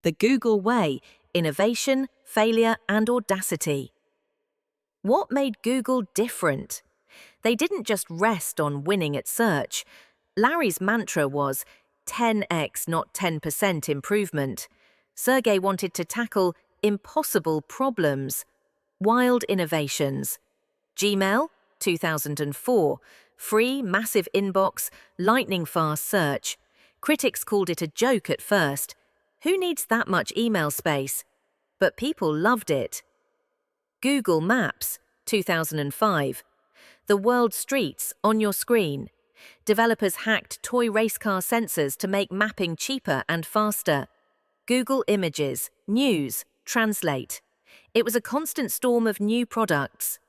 The Google Way: Innovation, Failure, and Audacity. What made Google different? They didn't just rest on winning at search. Larry's mantra was 10x, not 10% improvement. Sergey wanted to tackle impossible problems. Wild innovations. Gmail, 2004. Free, massive inbox, lightning-fast search. Critics called it a joke at first. Who needs that much email space? But people loved it. Google Maps, 2005. The world's streets on your screen. Developers hacked toy race car sensors to make mapping cheaper and faster. Google Images, News, Translate. It was a constant storm of new products.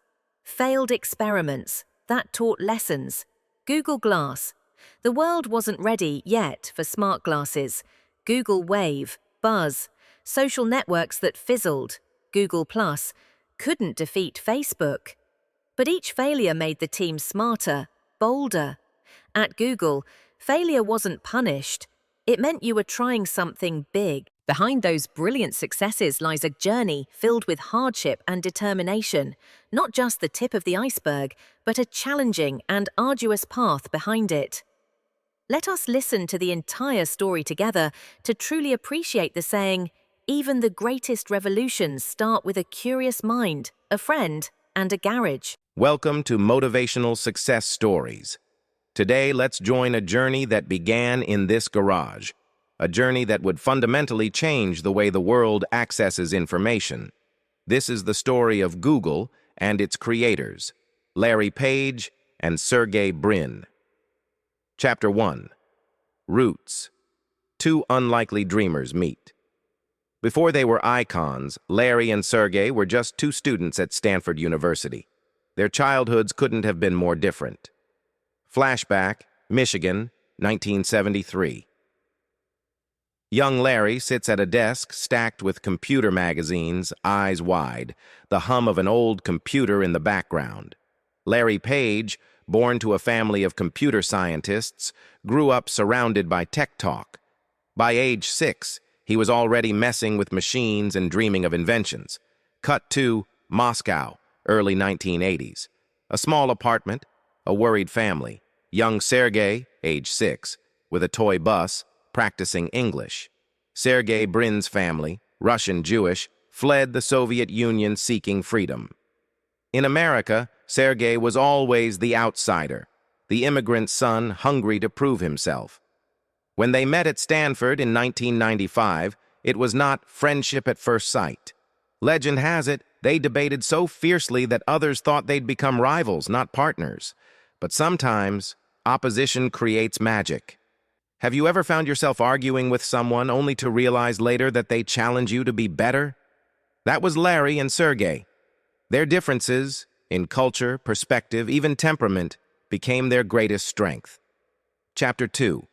Failed experiments, that taught lessons. Google Glass. The world wasn't ready yet for smart glasses. Google Wave, Buzz. Social networks that fizzled. Google Plus. Couldn't defeat Facebook. But each failure made the team smarter, bolder. At Google, failure wasn't punished. It meant you were trying something big. Behind those brilliant successes lies a journey filled with hardship and determination, not just the tip of the iceberg, but a challenging and arduous path behind it. Let us listen to the entire story together to truly appreciate the saying, even the greatest revolutions start with a curious mind, a friend, and a garage. Welcome to Motivational Success Stories. Today, let's join a journey that began in this garage, a journey that would fundamentally change the way the world accesses information. This is the story of Google and its creators, Larry Page and Sergey Brin. Chapter 1. Roots. Two unlikely dreamers meet. Before they were icons, Larry and Sergey were just two students at Stanford University. Their childhoods couldn't have been more different. Flashback, Michigan, 1973. Young Larry sits at a desk stacked with computer magazines, eyes wide, the hum of an old computer in the background. Larry Page, born to a family of computer scientists, grew up surrounded by tech talk. By age 6, he was already messing with machines and dreaming of inventions. Cut to Moscow, early 1980s. A small apartment, a worried family. Young Sergey, age 6, with a toy bus, practicing English. Sergey Brin's family, Russian Jewish, fled the Soviet Union seeking freedom. In America, Sergey was always the outsider, the immigrant son hungry to prove himself. When they met at Stanford in 1995, it was not friendship at first sight. Legend has it, they debated so fiercely that others thought they'd become rivals, not partners. But sometimes, opposition creates magic. Have you ever found yourself arguing with someone only to realize later that they challenge you to be better? That was Larry and Sergey. Their differences, in culture, perspective, even temperament, became their greatest strength. Chapter 2.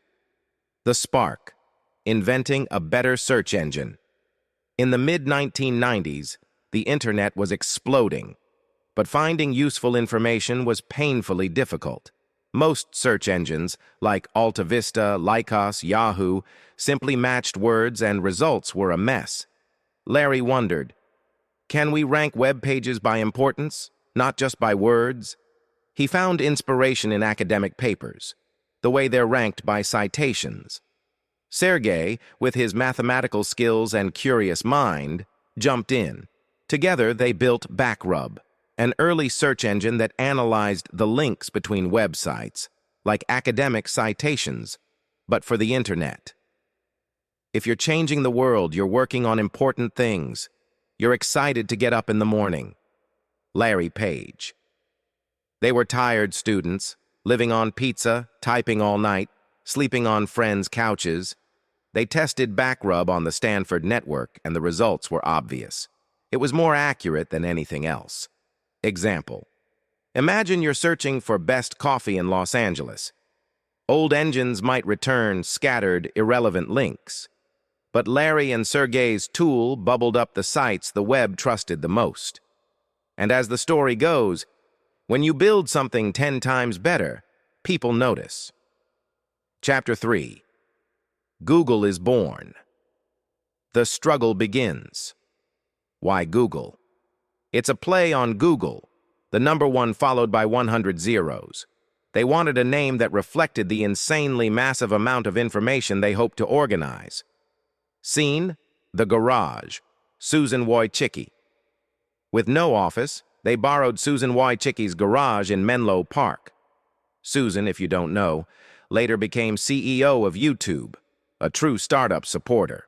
The Spark. Inventing a better search engine. In the mid-1990s, the internet was exploding, but finding useful information was painfully difficult. Most search engines, like Alta Vista, Lycos, Yahoo, simply matched words and results were a mess. Larry wondered, can we rank web pages by importance, not just by words? He found inspiration in academic papers, the way they're ranked by citations. Sergey, with his mathematical skills and curious mind, jumped in. Together they built Backrub, an early search engine that analyzed the links between websites, like academic citations, but for the internet. If you're changing the world, you're working on important things. You're excited to get up in the morning. Larry Page. They were tired students, living on pizza, typing all night, sleeping on friends' couches. They tested Backrub on the Stanford network, and the results were obvious. It was more accurate than anything else. Example. Imagine you're searching for best coffee in Los Angeles. Old engines might return scattered, irrelevant links. But Larry and Sergey's tool bubbled up the sites the web trusted the most. And as the story goes, when you build something 10 times better, people notice. Chapter 3. Google is born. The struggle begins. Why Google? It's a play on Google, the number one followed by 100 zeros. They wanted a name that reflected the insanely massive amount of information they hoped to organize. Scene: the garage, Susan Wojcicki. With no office, they borrowed Susan Wojcicki's garage in Menlo Park. Susan, if you don't know, later became CEO of YouTube, a true startup supporter.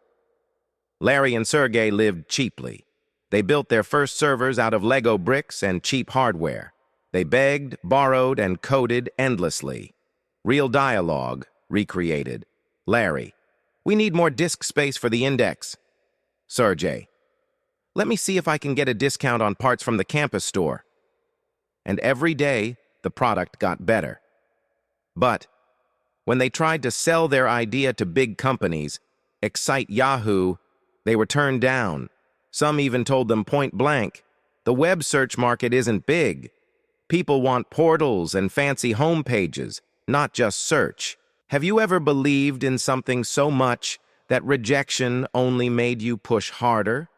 Larry and Sergey lived cheaply. They built their first servers out of Lego bricks and cheap hardware. They begged, borrowed, and coded endlessly. Real dialogue recreated. Larry: we need more disk space for the index. Sergey: let me see if I can get a discount on parts from the campus store. And every day, the product got better. But when they tried to sell their idea to big companies, Excite Yahoo, they were turned down. Some even told them point blank, the web search market isn't big. People want portals and fancy home pages, not just search. Have you ever believed in something so much that rejection only made you push harder?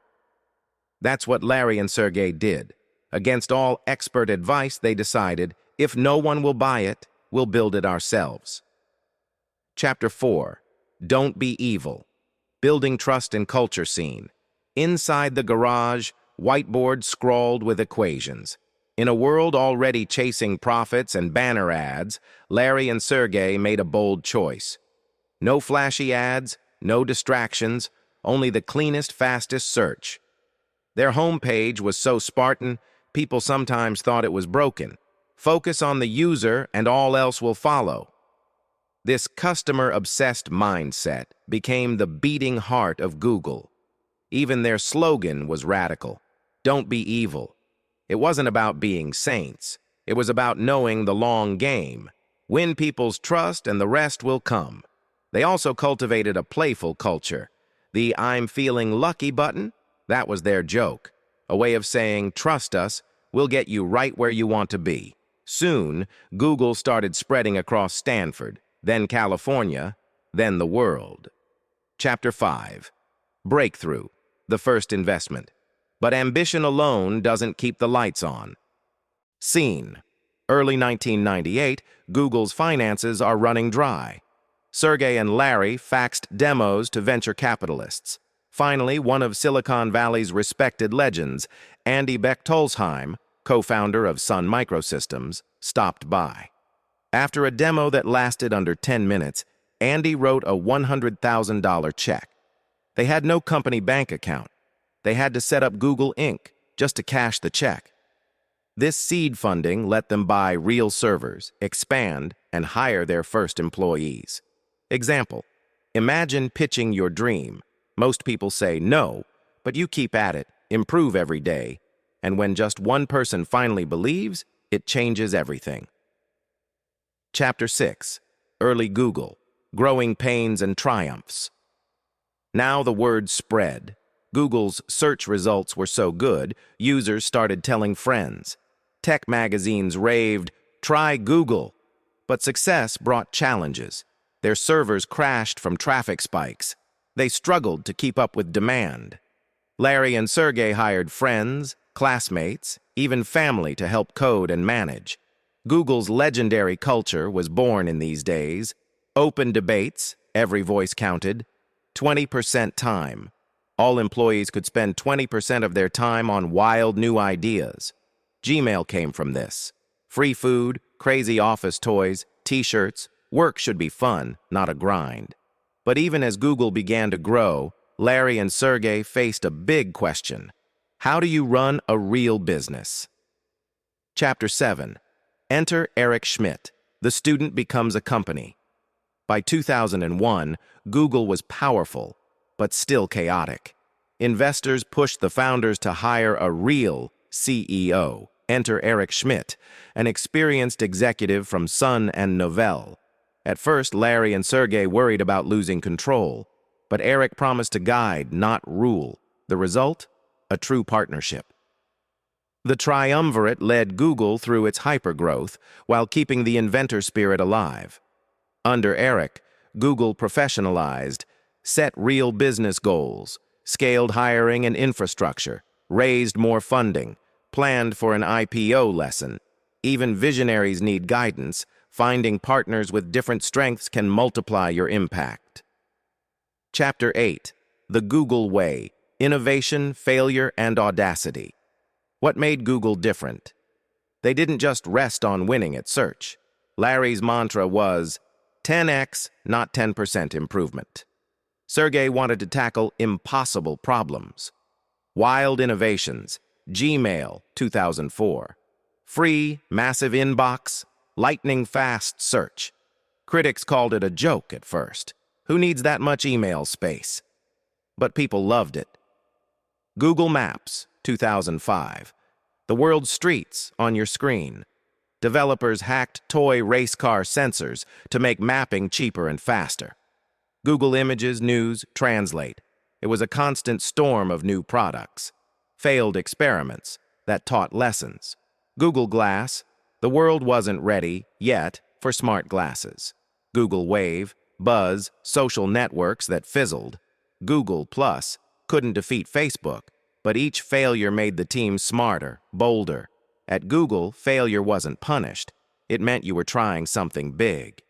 That's what Larry and Sergey did. Against all expert advice, they decided, if no one will buy it, we'll build it ourselves. Chapter 4. Don't Be Evil. Building Trust in Culture Scene. Inside the garage, whiteboard scrawled with equations. In a world already chasing profits and banner ads, Larry and Sergey made a bold choice. No flashy ads, no distractions, only the cleanest, fastest search. Their homepage was so Spartan, people sometimes thought it was broken. Focus on the user and all else will follow. This customer-obsessed mindset became the beating heart of Google. Even their slogan was radical: don't be evil. It wasn't about being saints. It was about knowing the long game. Win people's trust and the rest will come. They also cultivated a playful culture. The "I'm feeling lucky" button, that was their joke. A way of saying, trust us, we'll get you right where you want to be. Soon, Google started spreading across Stanford, then California, then the world. Chapter 5. Breakthrough, the first investment. But ambition alone doesn't keep the lights on. Scene: early 1998, Google's finances are running dry. Sergey and Larry faxed demos to venture capitalists. Finally, one of Silicon Valley's respected legends, Andy Bechtolsheim, co-founder of Sun Microsystems, stopped by. After a demo that lasted under 10 minutes, Andy wrote a $100,000 check. They had no company bank account. They had to set up Google Inc. just to cash the check. This seed funding let them buy real servers, expand, and hire their first employees. Example: imagine pitching your dream. Most people say no, but you keep at it, improve every day, and when just one person finally believes, it changes everything. Chapter 6. Early Google. Growing Pains and Triumphs. Now the word spread. Google's search results were so good, users started telling friends. Tech magazines raved, "Try Google." But success brought challenges. Their servers crashed from traffic spikes. They struggled to keep up with demand. Larry and Sergey hired friends, classmates, even family to help code and manage. Google's legendary culture was born in these days. Open debates, every voice counted. 20% time. All employees could spend 20% of their time on wild new ideas. Gmail came from this. Free food, crazy office toys, t-shirts. Work should be fun, not a grind. But even as Google began to grow, Larry and Sergey faced a big question. How do you run a real business? Chapter 7. Enter Eric Schmidt. The student becomes a company. By 2001, Google was powerful, but still chaotic. Investors pushed the founders to hire a real CEO. Enter Eric Schmidt, an experienced executive from Sun and Novell. At first, Larry and Sergey worried about losing control, but Eric promised to guide, not rule. The result? A true partnership. The triumvirate led Google through its hypergrowth while keeping the inventor spirit alive. Under Eric, Google professionalized, set real business goals, scaled hiring and infrastructure, raised more funding, planned for an IPO lesson. Even visionaries need guidance. Finding partners with different strengths can multiply your impact. Chapter 8. The Google Way: Innovation, Failure, and Audacity. What made Google different? They didn't just rest on winning at search. Larry's mantra was 10x, not 10% improvement. Sergey wanted to tackle impossible problems. Wild innovations: Gmail, 2004. Free, massive inbox, lightning-fast search. Critics called it a joke at first. Who needs that much email space? But people loved it. Google Maps, 2005. The world's streets on your screen. Developers hacked toy race car sensors to make mapping cheaper and faster. Google Images, News, Translate. It was a constant storm of new products. Failed experiments that taught lessons. Google Glass. The world wasn't ready yet for smart glasses. Google Wave. Buzz, social networks that fizzled. Google Plus couldn't defeat Facebook, but each failure made the team smarter, bolder. At Google, failure wasn't punished. It meant you were trying something big.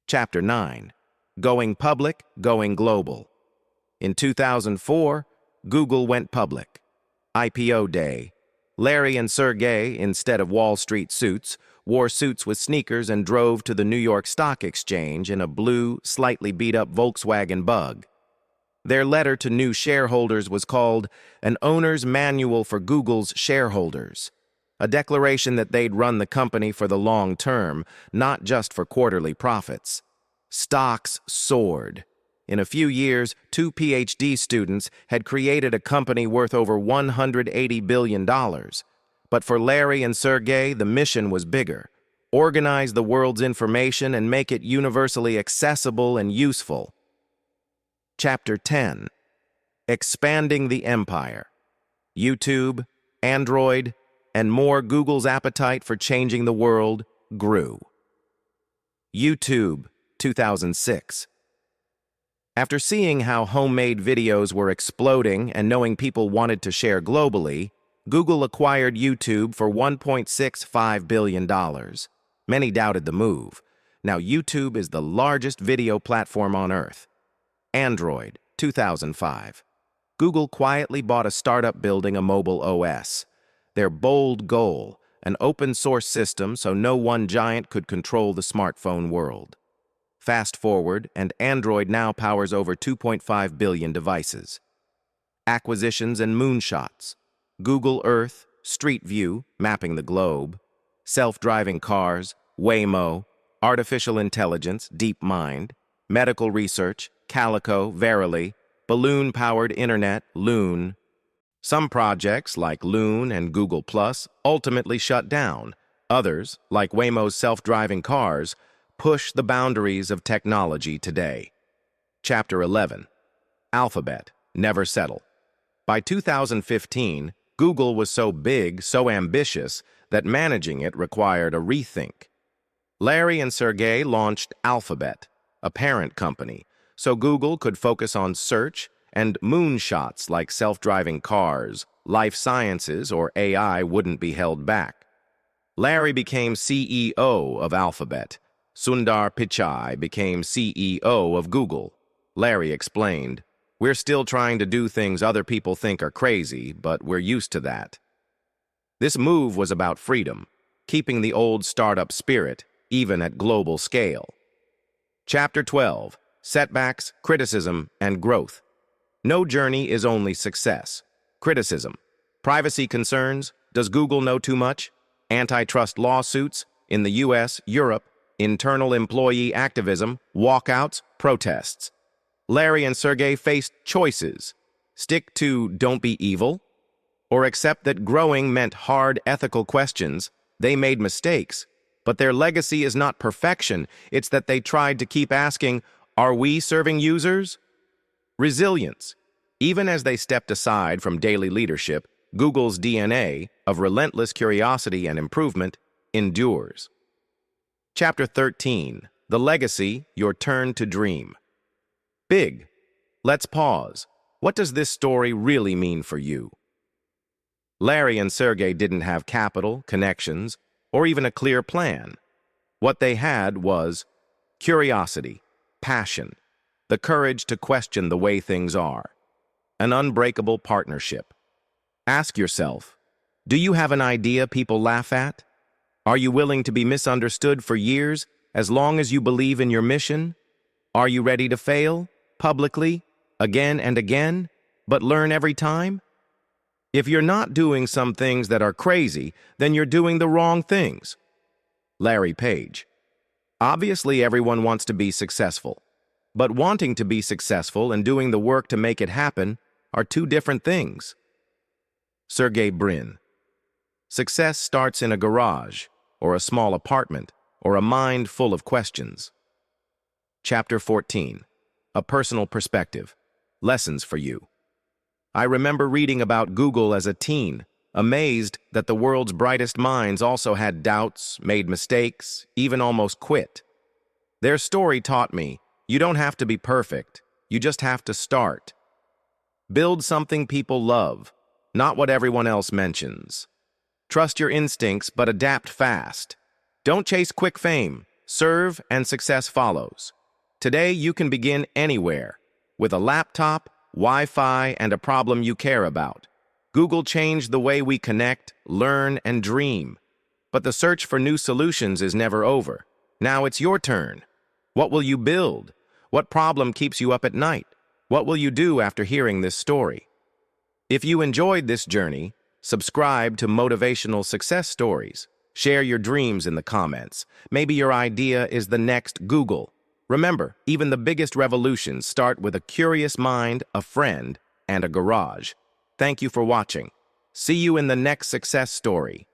Chapter 9. Going Public, Going Global. In 2004, Google went public. IPO day. Larry and Sergey, instead of Wall Street suits, wore suits with sneakers and drove to the New York Stock Exchange in a blue, slightly beat-up Volkswagen Bug. Their letter to new shareholders was called An Owner's Manual for Google's Shareholders, a declaration that they'd run the company for the long term, not just for quarterly profits. Stocks soared. In a few years, 2 PhD students had created a company worth over $180 billion. But for Larry and Sergey, the mission was bigger. Organize the world's information and make it universally accessible and useful. Chapter 10. Expanding the Empire. YouTube, Android, and more. Google's appetite for changing the world grew. YouTube, 2006. After seeing how homemade videos were exploding and knowing people wanted to share globally, Google acquired YouTube for $1.65 billion. Many doubted the move. Now YouTube is the largest video platform on Earth. Android, 2005. Google quietly bought a startup building a mobile OS. Their bold goal: an open-source system so no one giant could control the smartphone world. Fast forward, and Android now powers over 2.5 billion devices. Acquisitions and moonshots. Google Earth, Street View, mapping the globe. Self-driving cars, Waymo. Artificial intelligence, DeepMind. Medical research, Calico, Verily. Balloon-powered internet, Loon. Some projects, like Loon and Google Plus, ultimately shut down. Others, like Waymo's self-driving cars, push the boundaries of technology today. Chapter 11. Alphabet, Never Settle. By 2015, Google was so big, so ambitious, that managing it required a rethink. Larry and Sergey launched Alphabet, a parent company, so Google could focus on search and moonshots like self-driving cars, life sciences, or AI wouldn't be held back. Larry became CEO of Alphabet. Sundar Pichai became CEO of Google. Larry explained, "We're still trying to do things other people think are crazy, but we're used to that." This move was about freedom, keeping the old startup spirit, even at global scale. Chapter 12. Setbacks, Criticism, and Growth. No journey is only success. Criticism. Privacy concerns. Does Google know too much? Antitrust lawsuits in the US, Europe. Internal employee activism, walkouts, protests. Larry and Sergey faced choices. Stick to "don't be evil," or accept that growing meant hard ethical questions. They made mistakes, but their legacy is not perfection. It's that they tried to keep asking, "Are we serving users?" Resilience. Even as they stepped aside from daily leadership, Google's DNA of relentless curiosity and improvement endures. Chapter 13. The Legacy, Your Turn to Dream. Big. Let's pause. What does this story really mean for you? Larry and Sergey didn't have capital, connections, or even a clear plan. What they had was curiosity, passion, the courage to question the way things are, an unbreakable partnership. Ask yourself, do you have an idea people laugh at? Are you willing to be misunderstood for years as long as you believe in your mission? Are you ready to fail, publicly, again and again, but learn every time? If you're not doing some things that are crazy, then you're doing the wrong things. Larry Page. Obviously, everyone wants to be successful. But wanting to be successful and doing the work to make it happen are two different things. Sergey Brin. Success starts in a garage, or a small apartment, or a mind full of questions. Chapter 14. A personal perspective. Lessons for you. I remember reading about Google as a teen, amazed that the world's brightest minds also had doubts, made mistakes, even almost quit. Their story taught me, you don't have to be perfect, you just have to start. Build something people love, not what everyone else mentions. Trust your instincts, but adapt fast. Don't chase quick fame, serve and success follows. Today you can begin anywhere, with a laptop, Wi-Fi, and a problem you care about. Google changed the way we connect, learn, and dream. But the search for new solutions is never over. Now it's your turn. What will you build? What problem keeps you up at night? What will you do after hearing this story? If you enjoyed this journey, subscribe to Motivational Success Stories. Share your dreams in the comments. Maybe your idea is the next Google. Remember, even the biggest revolutions start with a curious mind, a friend, and a garage. Thank you for watching. See you in the next success story.